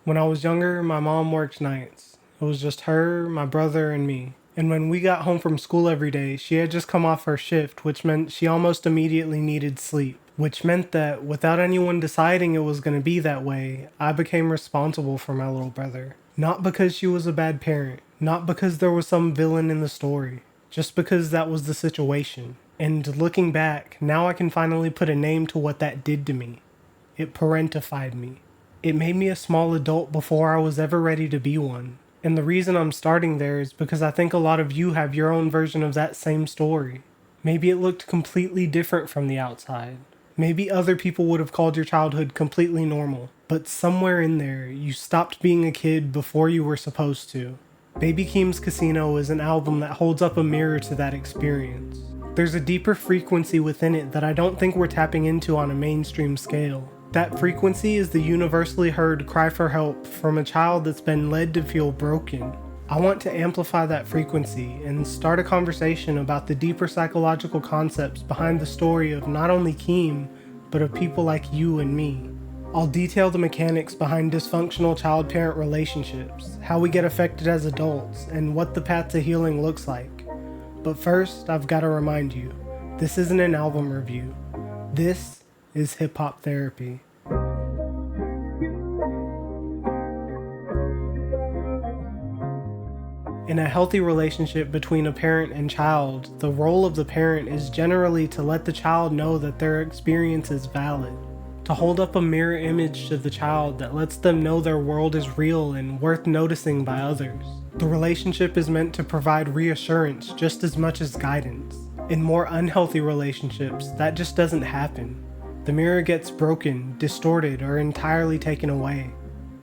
When I was younger, my mom worked nights. It was just her, my brother, and me. And when we got home from school every day, she had just come off her shift, which meant she almost immediately needed sleep. Which meant that without anyone deciding it was going to be that way, I became responsible for my little brother. Not because she was a bad parent, not because there was some villain in the story, just because that was the situation. And looking back, now I can finally put a name to what that did to me. It parentified me. It made me a small adult before I was ever ready to be one. And the reason I'm starting there is because I think a lot of you have your own version of that same story. Maybe it looked completely different from the outside. Maybe other people would have called your childhood completely normal. But somewhere in there, you stopped being a kid before you were supposed to. Baby Keem's Casino is an album that holds up a mirror to that experience. There's a deeper frequency within it that I don't think we're tapping into on a mainstream scale. That frequency is the universally heard cry for help from a child that's been led to feel broken. I want to amplify that frequency and start a conversation about the deeper psychological concepts behind the story of not only Keem, but of people like you and me. I'll detail the mechanics behind dysfunctional child-parent relationships, how we get affected as adults, and what the path to healing looks like. But first, I've got to remind you, this isn't an album review. This is hip-hop therapy. In a healthy relationship between a parent and child, the role of the parent is generally to let the child know that their experience is valid, to hold up a mirror image to the child that lets them know their world is real and worth noticing by others. The relationship is meant to provide reassurance just as much as guidance. In more unhealthy relationships, that just doesn't happen. The mirror gets broken, distorted, or entirely taken away.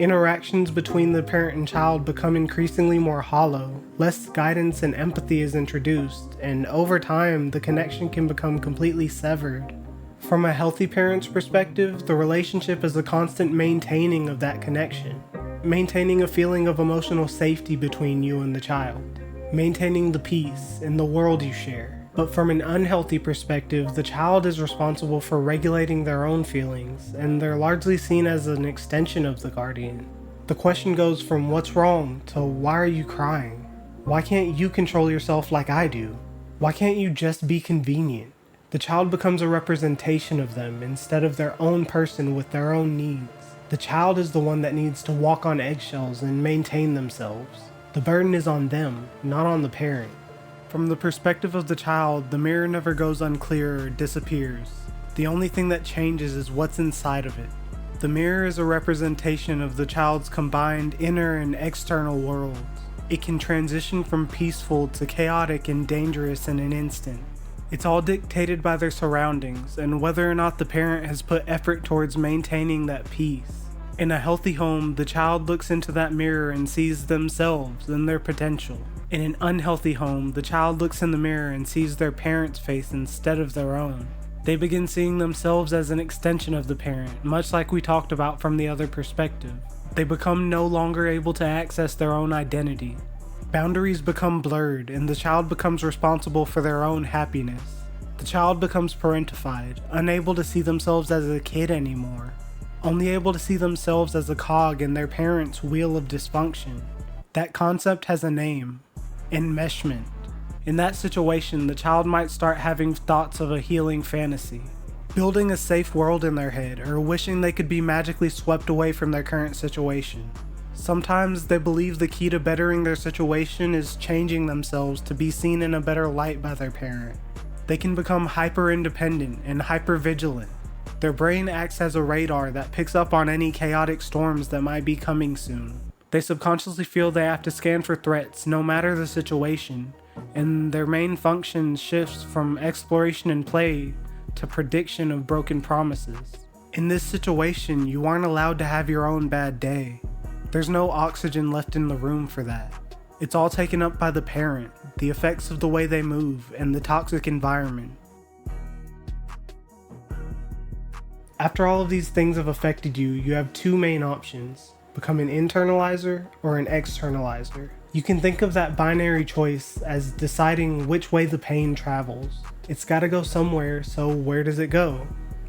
Interactions between the parent and child become increasingly more hollow, less guidance and empathy is introduced, and over time, the connection can become completely severed. From a healthy parent's perspective, the relationship is a constant maintaining of that connection, maintaining a feeling of emotional safety between you and the child, maintaining the peace in the world you share. But from an unhealthy perspective, the child is responsible for regulating their own feelings, and they're largely seen as an extension of the guardian. The question goes from what's wrong to why are you crying? Why can't you control yourself like I do? Why can't you just be convenient? The child becomes a representation of them instead of their own person with their own needs. The child is the one that needs to walk on eggshells and maintain themselves. The burden is on them, not on the parent. From the perspective of the child, the mirror never goes unclear or disappears. The only thing that changes is what's inside of it. The mirror is a representation of the child's combined inner and external worlds. It can transition from peaceful to chaotic and dangerous in an instant. It's all dictated by their surroundings and whether or not the parent has put effort towards maintaining that peace. In a healthy home, the child looks into that mirror and sees themselves and their potential. In an unhealthy home, the child looks in the mirror and sees their parent's face instead of their own. They begin seeing themselves as an extension of the parent, much like we talked about from the other perspective. They become no longer able to access their own identity. Boundaries become blurred, and the child becomes responsible for their own happiness. The child becomes parentified, unable to see themselves as a kid anymore, only able to see themselves as a cog in their parent's wheel of dysfunction. That concept has a name. Enmeshment. In that situation, the child might start having thoughts of a healing fantasy, building a safe world in their head, or wishing they could be magically swept away from their current situation. Sometimes they believe the key to bettering their situation is changing themselves to be seen in a better light by their parent. They can become hyper-independent and hyper-vigilant. Their brain acts as a radar that picks up on any chaotic storms that might be coming soon. They subconsciously feel they have to scan for threats no matter the situation, and their main function shifts from exploration and play to prediction of broken promises. In this situation, you aren't allowed to have your own bad day. There's no oxygen left in the room for that. It's all taken up by the parent, the effects of the way they move, and the toxic environment. After all of these things have affected you, you have two main options. Become an internalizer or an externalizer. You can think of that binary choice as deciding which way the pain travels. It's gotta go somewhere, so where does it go?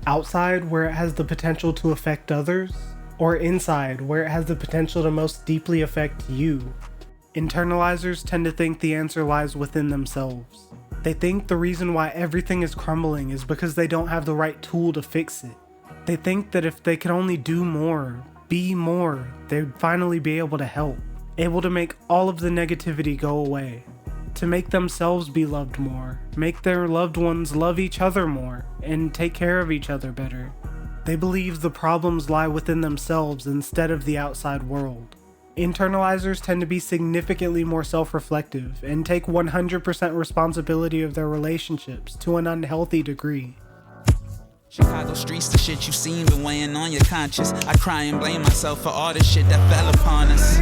Outside, where it has the potential to affect others, or inside, where it has the potential to most deeply affect you? Internalizers tend to think the answer lies within themselves. They think the reason why everything is crumbling is because they don't have the right tool to fix it. They think that if they could only do more, be more, they'd finally be able to help, able to make all of the negativity go away, to make themselves be loved more, make their loved ones love each other more, and take care of each other better. They believe the problems lie within themselves instead of the outside world. Internalizers tend to be significantly more self-reflective and take 100% responsibility of their relationships to an unhealthy degree. Chicago streets, the shit you've seen been weighing on your conscience. I cry and blame myself for all the shit that fell upon us.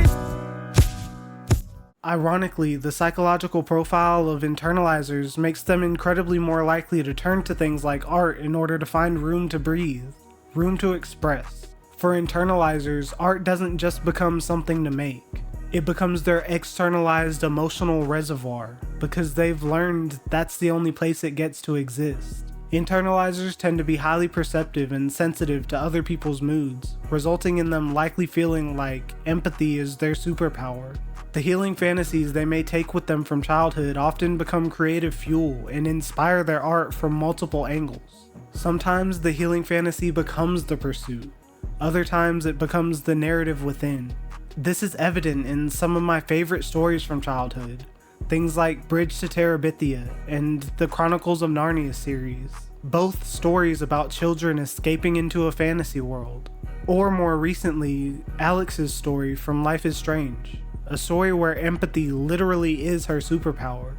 Ironically, the psychological profile of internalizers makes them incredibly more likely to turn to things like art in order to find room to breathe, room to express. For internalizers, art doesn't just become something to make. It becomes their externalized emotional reservoir, because they've learned that's the only place it gets to exist. Internalizers tend to be highly perceptive and sensitive to other people's moods, resulting in them likely feeling like empathy is their superpower. The healing fantasies they may take with them from childhood often become creative fuel and inspire their art from multiple angles. Sometimes the healing fantasy becomes the pursuit. Other times it becomes the narrative within. This is evident in some of my favorite stories from childhood. Things like Bridge to Terabithia and the Chronicles of Narnia series. Both stories about children escaping into a fantasy world. Or more recently, Alex's story from Life is Strange. A story where empathy literally is her superpower.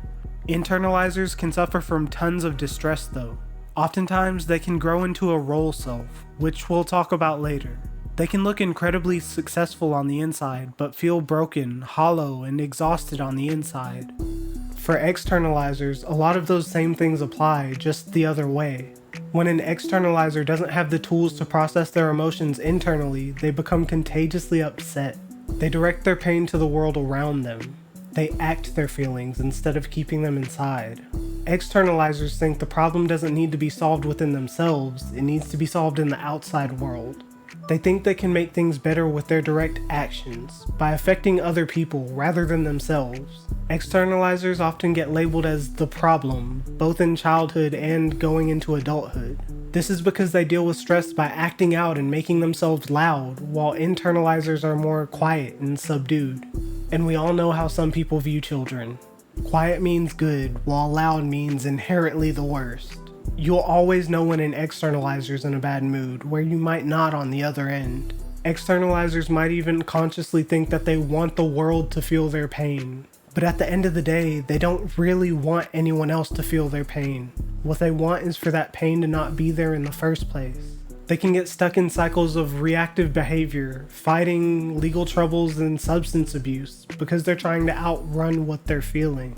Internalizers can suffer from tons of distress though. Oftentimes they can grow into a role self, which we'll talk about later. They can look incredibly successful on the inside, but feel broken, hollow, and exhausted on the inside. For externalizers, a lot of those same things apply, just the other way. When an externalizer doesn't have the tools to process their emotions internally, they become contagiously upset. They direct their pain to the world around them. They act their feelings instead of keeping them inside. Externalizers think the problem doesn't need to be solved within themselves, it needs to be solved in the outside world. They think they can make things better with their direct actions, by affecting other people rather than themselves. Externalizers often get labeled as the problem, both in childhood and going into adulthood. This is because they deal with stress by acting out and making themselves loud, while internalizers are more quiet and subdued. And we all know how some people view children. Quiet means good, while loud means inherently the worst. You'll always know when an externalizer's in a bad mood, where you might not on the other end. Externalizers might even consciously think that they want the world to feel their pain. But at the end of the day, they don't really want anyone else to feel their pain. What they want is for that pain to not be there in the first place. They can get stuck in cycles of reactive behavior, fighting, legal troubles, and substance abuse because they're trying to outrun what they're feeling.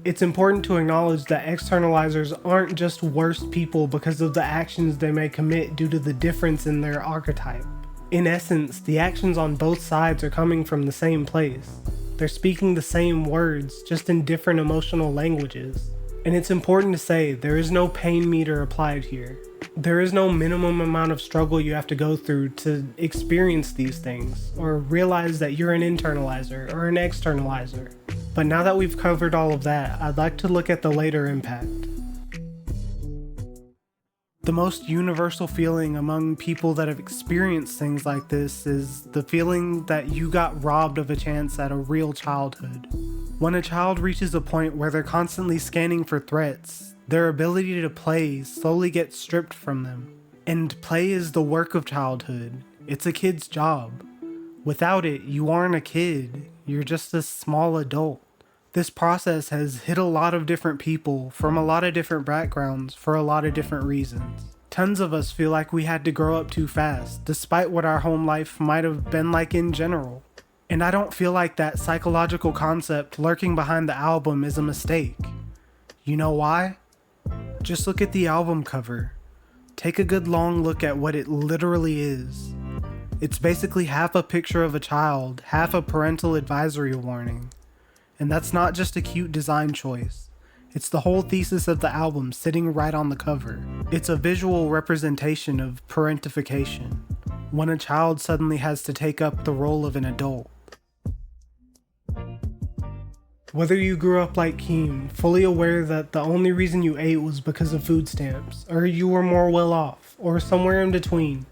It's important to acknowledge that externalizers aren't just worse people because of the actions they may commit due to the difference in their archetype. In essence, the actions on both sides are coming from the same place. They're speaking the same words, just in different emotional languages. And it's important to say, there is no pain meter applied here. There is no minimum amount of struggle you have to go through to experience these things, or realize that you're an internalizer or an externalizer. But now that we've covered all of that, I'd like to look at the later impact. The most universal feeling among people that have experienced things like this is the feeling that you got robbed of a chance at a real childhood. When a child reaches a point where they're constantly scanning for threats, their ability to play slowly gets stripped from them. And play is the work of childhood. It's a kid's job. Without it, you aren't a kid, you're just a small adult. This process has hit a lot of different people from a lot of different backgrounds for a lot of different reasons. Tons of us feel like we had to grow up too fast, despite what our home life might have been like in general. And I don't feel like that psychological concept lurking behind the album is a mistake. You know why? Just look at the album cover. Take a good long look at what it literally is. It's basically half a picture of a child, half a parental advisory warning. And that's not just a cute design choice. It's the whole thesis of the album sitting right on the cover. It's a visual representation of parentification. when a child suddenly has to take up the role of an adult. Whether you grew up like Keem, fully aware that the only reason you ate was because of food stamps, or you were more well off, or somewhere in between,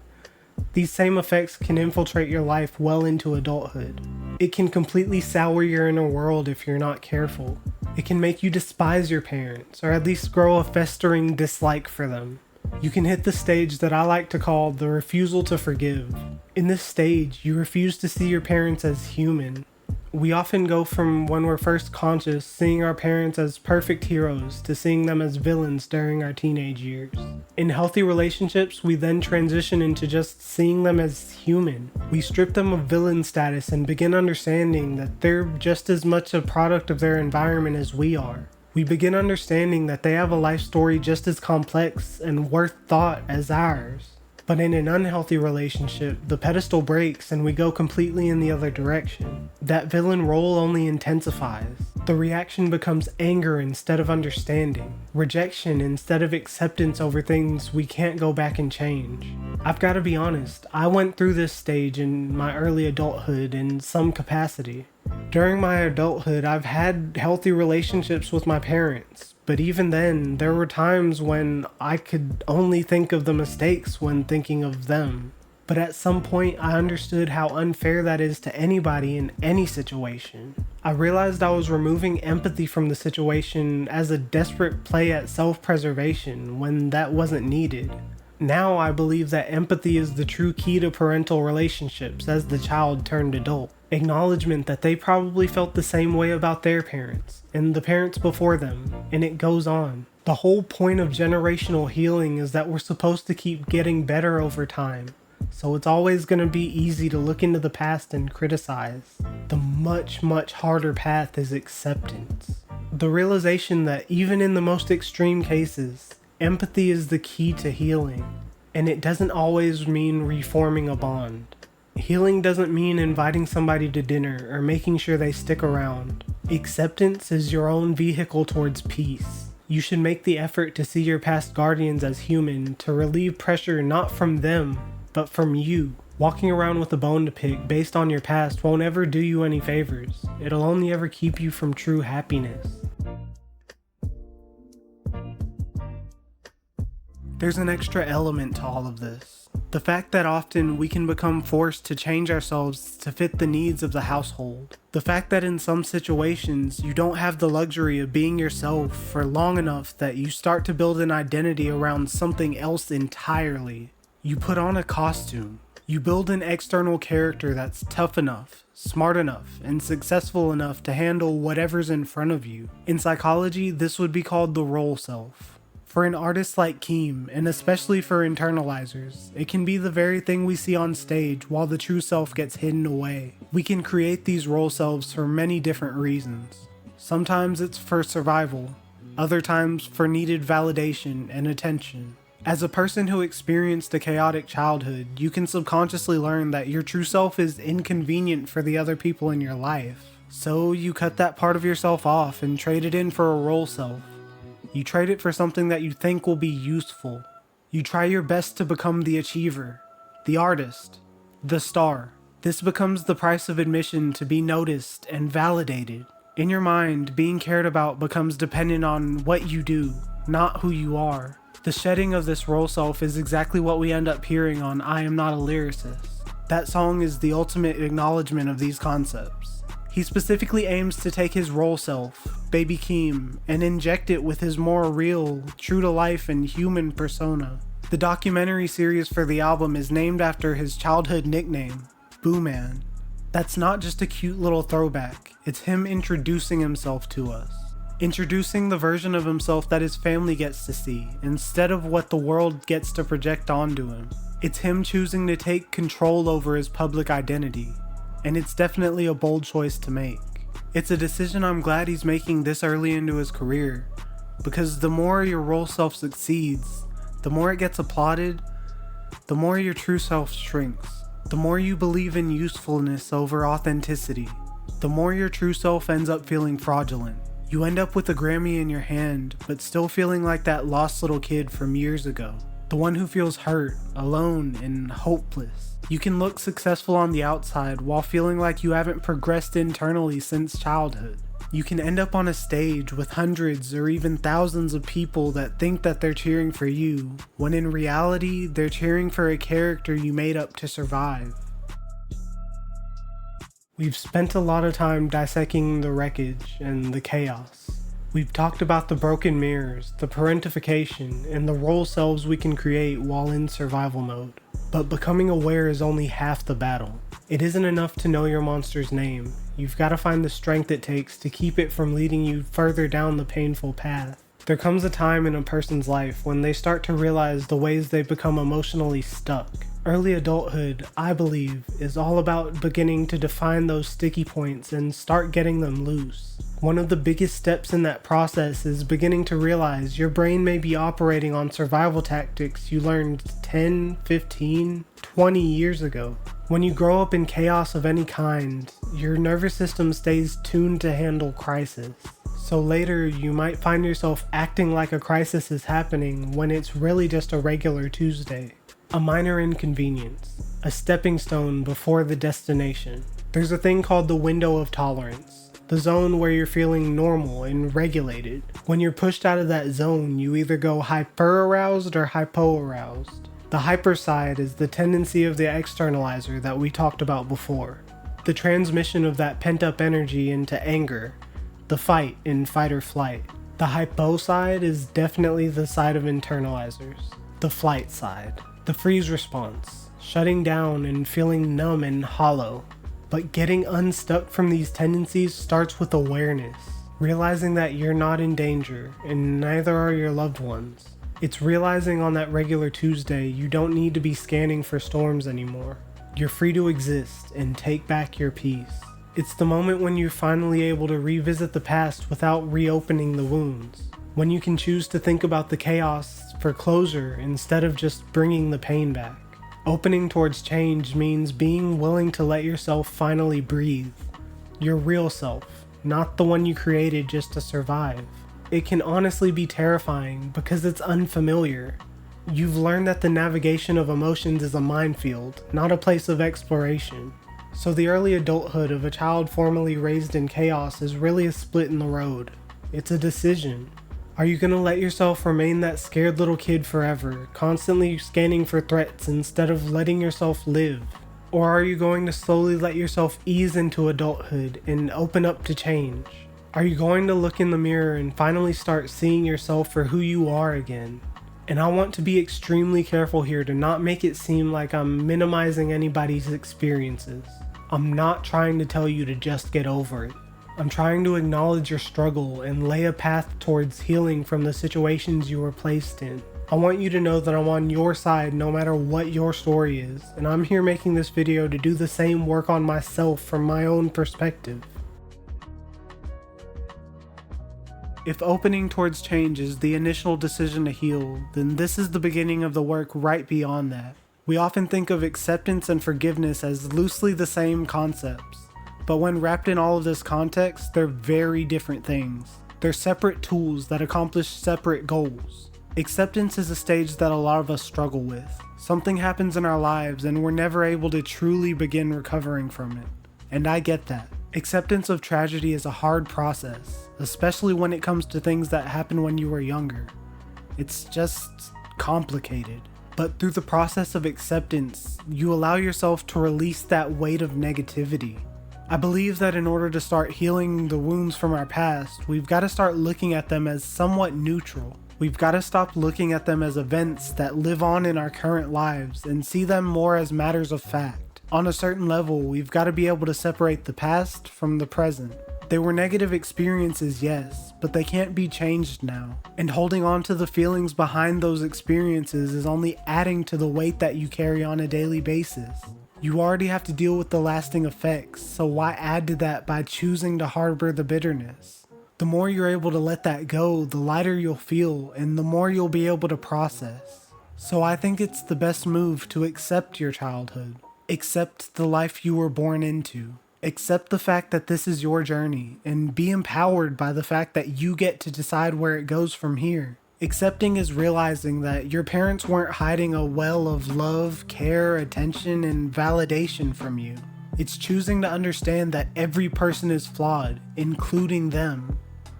these same effects can infiltrate your life well into adulthood. It can completely sour your inner world if you're not careful. It can make you despise your parents, or at least grow a festering dislike for them. You can hit the stage that I like to call the refusal to forgive. In this stage, you refuse to see your parents as human. We often go from when we're first conscious, seeing our parents as perfect heroes, to seeing them as villains during our teenage years. In healthy relationships, we then transition into just seeing them as human. We strip them of villain status and begin understanding that they're just as much a product of their environment as we are. We begin understanding that they have a life story just as complex and worth thought as ours. But in an unhealthy relationship, the pedestal breaks and we go completely in the other direction. That villain role only intensifies. The reaction becomes anger instead of understanding, rejection instead of acceptance over things we can't go back and change. I've got to be honest, I went through this stage in my early adulthood in some capacity. During my adulthood, I've had healthy relationships with my parents, but even then, there were times when I could only think of the mistakes when thinking of them. But at some point, I understood how unfair that is to anybody in any situation. I realized I was removing empathy from the situation as a desperate play at self-preservation when that wasn't needed. Now I believe that empathy is the true key to parental relationships as the child turned adult. Acknowledgement that they probably felt the same way about their parents, and the parents before them, and it goes on. The whole point of generational healing is that we're supposed to keep getting better over time, so it's always going to be easy to look into the past and criticize. The much harder path is acceptance. The realization that even in the most extreme cases, empathy is the key to healing, and it doesn't always mean reforming a bond. Healing doesn't mean inviting somebody to dinner or making sure they stick around. Acceptance is your own vehicle towards peace. You should make the effort to see your past guardians as human, to relieve pressure not from them, but from you. Walking around with a bone to pick based on your past won't ever do you any favors. It'll only ever keep you from true happiness. There's an extra element to all of this. The fact that often we can become forced to change ourselves to fit the needs of the household. The fact that in some situations you don't have the luxury of being yourself for long enough that you start to build an identity around something else entirely. You put on a costume. You build an external character that's tough enough, smart enough, and successful enough to handle whatever's in front of you. In psychology, this would be called the role self. For an artist like Keem, and especially for Internalizers, it can be the very thing we see on stage while the true self gets hidden away. We can create these role selves for many different reasons. Sometimes it's for survival, other times for needed validation and attention. As a person who experienced a chaotic childhood, you can subconsciously learn that your true self is inconvenient for the other people in your life. So you cut that part of yourself off and trade it in for a role self. You trade it for something that you think will be useful. You try your best to become the achiever, the artist, the star. This becomes the price of admission to be noticed and validated. In your mind, being cared about becomes dependent on what you do, not who you are. The shedding of this role self is exactly what we end up hearing on I Am Not a Lyricist. That song is the ultimate acknowledgement of these concepts. He specifically aims to take his role self, Baby Keem, and inject it with his more real, true-to-life and human persona. The documentary series for the album is named after his childhood nickname, Boo Man. That's not just a cute little throwback, it's him introducing himself to us. Introducing the version of himself that his family gets to see, instead of what the world gets to project onto him. It's him choosing to take control over his public identity. And it's definitely a bold choice to make. It's a decision I'm glad he's making this early into his career, because the more your role self succeeds, the more it gets applauded, the more your true self shrinks. The more you believe in usefulness over authenticity, the more your true self ends up feeling fraudulent. You end up with a Grammy in your hand, but still feeling like that lost little kid from years ago. the one who feels hurt, alone, and hopeless. You can look successful on the outside while feeling like you haven't progressed internally since childhood. You can end up on a stage with hundreds or even thousands of people that think that they're cheering for you, when in reality, they're cheering for a character you made up to survive. We've spent a lot of time dissecting the wreckage and the chaos. We've talked about the broken mirrors, the parentification, and the role selves we can create while in survival mode. But becoming aware is only half the battle. It isn't enough to know your monster's name. You've got to find the strength it takes to keep it from leading you further down the painful path. There comes a time in a person's life when they start to realize the ways they become emotionally stuck. Early adulthood, I believe, is all about beginning to define those sticky points and start getting them loose. One of the biggest steps in that process is beginning to realize your brain may be operating on survival tactics you learned 10, 15, 20 years ago. When you grow up in chaos of any kind, your nervous system stays tuned to handle crisis. So later, you might find yourself acting like a crisis is happening when it's really just a regular Tuesday. A minor inconvenience, a stepping stone before the destination. There's a thing called the window of tolerance, the zone where you're feeling normal and regulated. When you're pushed out of that zone, you either go hyper-aroused or hypo-aroused. The hyper side is the tendency of the externalizer that we talked about before. The transmission of that pent-up energy into anger, the fight in fight or flight. The hypo side is definitely the side of internalizers, the flight side. The freeze response, shutting down and feeling numb and hollow. But getting unstuck from these tendencies starts with awareness, realizing that you're not in danger and neither are your loved ones. It's realizing on that regular Tuesday you don't need to be scanning for storms anymore. You're free to exist and take back your peace. It's the moment when you're finally able to revisit the past without reopening the wounds. When you can choose to think about the chaos for closure instead of just bringing the pain back. Opening towards change means being willing to let yourself finally breathe. Your real self, not the one you created just to survive. It can honestly be terrifying because it's unfamiliar. You've learned that the navigation of emotions is a minefield, not a place of exploration. So the early adulthood of a child formerly raised in chaos is really a split in the road. It's a decision. Are you going to let yourself remain that scared little kid forever, constantly scanning for threats instead of letting yourself live? Or are you going to slowly let yourself ease into adulthood and open up to change? Are you going to look in the mirror and finally start seeing yourself for who you are again? And I want to be extremely careful here to not make it seem like I'm minimizing anybody's experiences. I'm not trying to tell you to just get over it. I'm trying to acknowledge your struggle and lay a path towards healing from the situations you were placed in. I want you to know that I'm on your side no matter what your story is, and I'm here making this video to do the same work on myself from my own perspective. If opening towards change is the initial decision to heal, then this is the beginning of the work right beyond that. We often think of acceptance and forgiveness as loosely the same concepts. But when wrapped in all of this context, they're very different things. They're separate tools that accomplish separate goals. Acceptance is a stage that a lot of us struggle with. Something happens in our lives and we're never able to truly begin recovering from it. And I get that. Acceptance of tragedy is a hard process, especially when it comes to things that happen when you were younger. It's just complicated. But through the process of acceptance, you allow yourself to release that weight of negativity. I believe that in order to start healing the wounds from our past, we've got to start looking at them as somewhat neutral. We've got to stop looking at them as events that live on in our current lives and see them more as matters of fact. On a certain level, we've got to be able to separate the past from the present. They were negative experiences, yes, but they can't be changed now. And holding on to the feelings behind those experiences is only adding to the weight that you carry on a daily basis. You already have to deal with the lasting effects, so why add to that by choosing to harbor the bitterness? The more you're able to let that go, the lighter you'll feel, and the more you'll be able to process. So I think it's the best move to accept your childhood. Accept the life you were born into. Accept the fact that this is your journey, and be empowered by the fact that you get to decide where it goes from here. Accepting is realizing that your parents weren't hiding a well of love, care, attention, and validation from you. It's choosing to understand that every person is flawed, including them.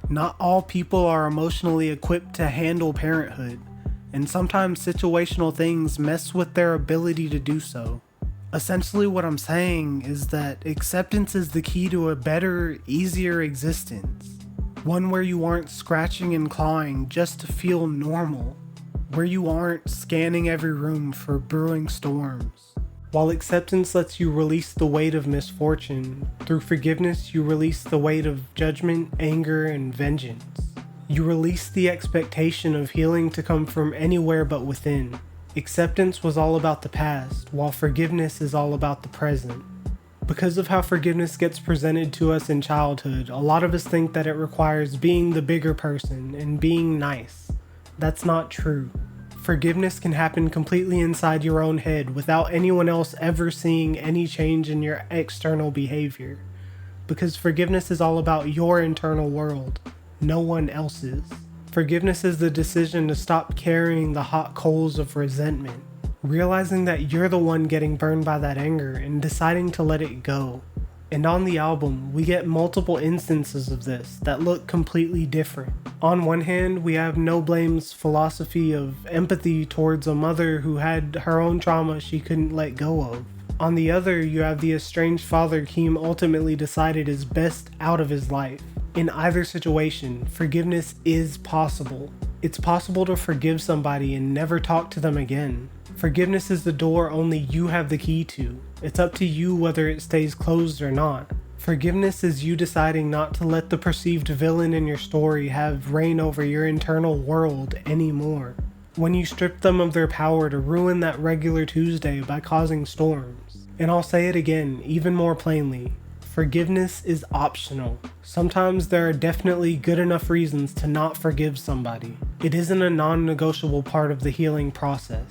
Not all people are emotionally equipped to handle parenthood, and sometimes situational things mess with their ability to do so. Essentially, what I'm saying is that acceptance is the key to a better, easier existence. One where you aren't scratching and clawing just to feel normal. Where you aren't scanning every room for brewing storms. While acceptance lets you release the weight of misfortune, through forgiveness you release the weight of judgment, anger, and vengeance. You release the expectation of healing to come from anywhere but within. Acceptance was all about the past, while forgiveness is all about the present. Because of how forgiveness gets presented to us in childhood, a lot of us think that it requires being the bigger person and being nice. That's not true. Forgiveness can happen completely inside your own head without anyone else ever seeing any change in your external behavior. Because forgiveness is all about your internal world, no one else's. Forgiveness is the decision to stop carrying the hot coals of resentment, realizing that you're the one getting burned by that anger and deciding to let it go. And on the album, we get multiple instances of this that look completely different. On one hand, we have No Blame's philosophy of empathy towards a mother who had her own trauma she couldn't let go of. On the other, you have the estranged father Keem ultimately decided is best out of his life. In either situation, forgiveness is possible. It's possible to forgive somebody and never talk to them again. Forgiveness is the door only you have the key to. It's up to you whether it stays closed or not. Forgiveness is you deciding not to let the perceived villain in your story have reign over your internal world anymore. When you strip them of their power to ruin that regular Tuesday by causing storms. And I'll say it again, even more plainly. Forgiveness is optional. Sometimes there are definitely good enough reasons to not forgive somebody. It isn't a non-negotiable part of the healing process.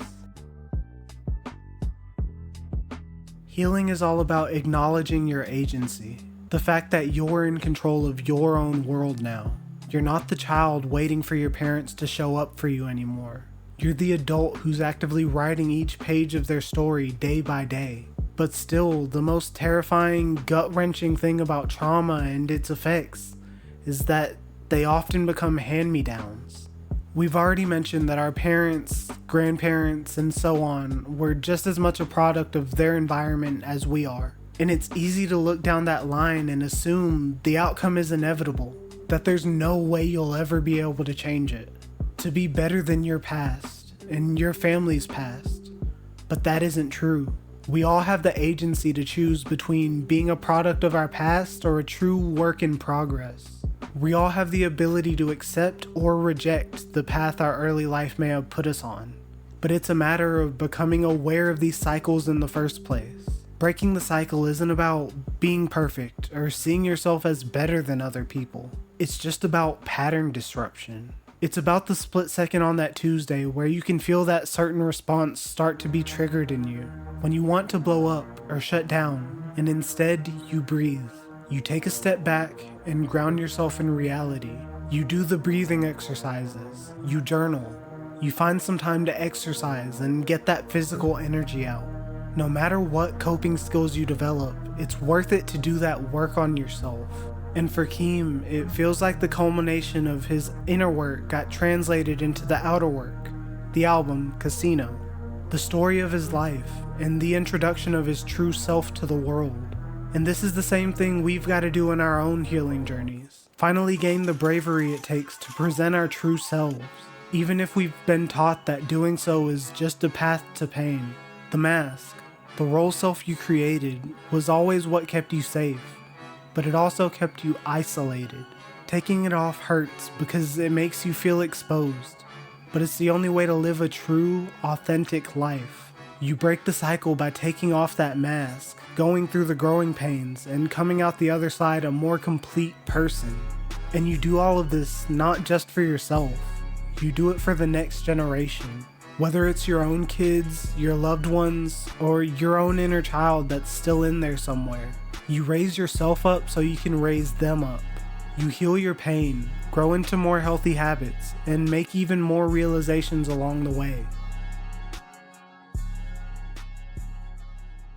Healing is all about acknowledging your agency. The fact that you're in control of your own world now. You're not the child waiting for your parents to show up for you anymore. You're the adult who's actively writing each page of their story day by day. But still, the most terrifying, gut-wrenching thing about trauma and its effects is that they often become hand-me-downs. We've already mentioned that our parents, grandparents, and so on were just as much a product of their environment as we are. And it's easy to look down that line and assume the outcome is inevitable, that there's no way you'll ever be able to change it, to be better than your past and your family's past. But that isn't true. We all have the agency to choose between being a product of our past or a true work in progress. We all have the ability to accept or reject the path our early life may have put us on. But it's a matter of becoming aware of these cycles in the first place. Breaking the cycle isn't about being perfect or seeing yourself as better than other people. It's just about pattern disruption. It's about the split second on that Tuesday where you can feel that certain response start to be triggered in you. When you want to blow up or shut down, and instead you breathe. You take a step back and ground yourself in reality. You do the breathing exercises. You journal. You find some time to exercise and get that physical energy out. No matter what coping skills you develop, it's worth it to do that work on yourself. And for Keem, it feels like the culmination of his inner work got translated into the outer work, the album Casino, the story of his life, and the introduction of his true self to the world. And this is the same thing we've got to do in our own healing journeys. Finally gain the bravery it takes to present our true selves, even if we've been taught that doing so is just a path to pain. The mask, the role self you created, was always what kept you safe. But it also kept you isolated. Taking it off hurts because it makes you feel exposed, but it's the only way to live a true, authentic life. You break the cycle by taking off that mask, going through the growing pains, and coming out the other side a more complete person. And you do all of this not just for yourself, you do it for the next generation. Whether it's your own kids, your loved ones, or your own inner child that's still in there somewhere. You raise yourself up so you can raise them up. You heal your pain, grow into more healthy habits, and make even more realizations along the way.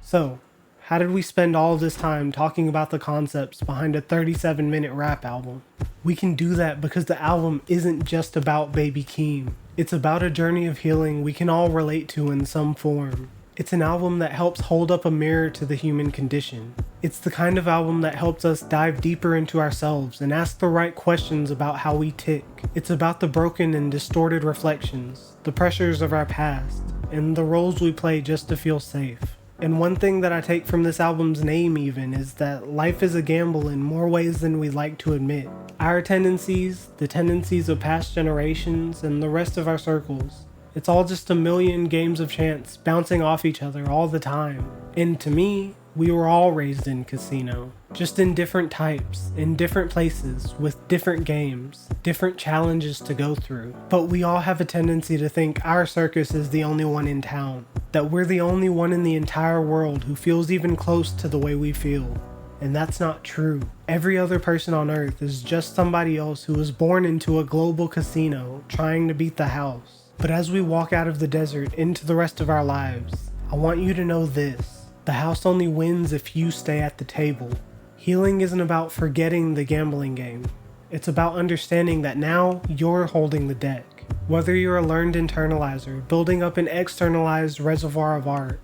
So, how did we spend all this time talking about the concepts behind a 37-minute rap album? We can do that because the album isn't just about baby Keem. It's about a journey of healing we can all relate to in some form. It's an album that helps hold up a mirror to the human condition. It's the kind of album that helps us dive deeper into ourselves and ask the right questions about how we tick. It's about the broken and distorted reflections, the pressures of our past, and the roles we play just to feel safe. And one thing that I take from this album's name even is that life is a gamble in more ways than we like to admit. Our tendencies, the tendencies of past generations, and the rest of our circles, it's all just a million games of chance bouncing off each other all the time. And to me, we were all raised in Casino, just in different types, in different places, with different games, different challenges to go through. But we all have a tendency to think our circus is the only one in town, that we're the only one in the entire world who feels even close to the way we feel. And that's not true. Every other person on Earth is just somebody else who was born into a global casino trying to beat the house. But as we walk out of the desert into the rest of our lives, I want you to know this: the house only wins if you stay at the table. Healing isn't about forgetting the gambling game. It's about understanding that now you're holding the deck. Whether you're a learned internalizer building up an externalized reservoir of art,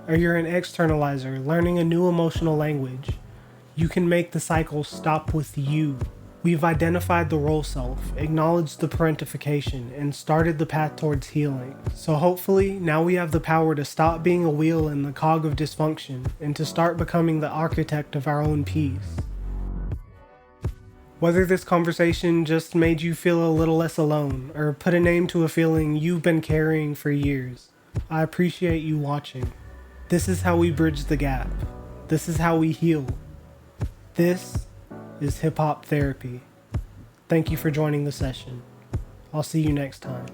or you're an externalizer learning a new emotional language, you can make the cycle stop with you. We've identified the role self, acknowledged the parentification, and started the path towards healing. So hopefully, now we have the power to stop being a wheel in the cog of dysfunction and to start becoming the architect of our own peace. Whether this conversation just made you feel a little less alone, or put a name to a feeling you've been carrying for years, I appreciate you watching. This is how we bridge the gap. This is how we heal. This is hip hop therapy. Thank you for joining the session. I'll see you next time.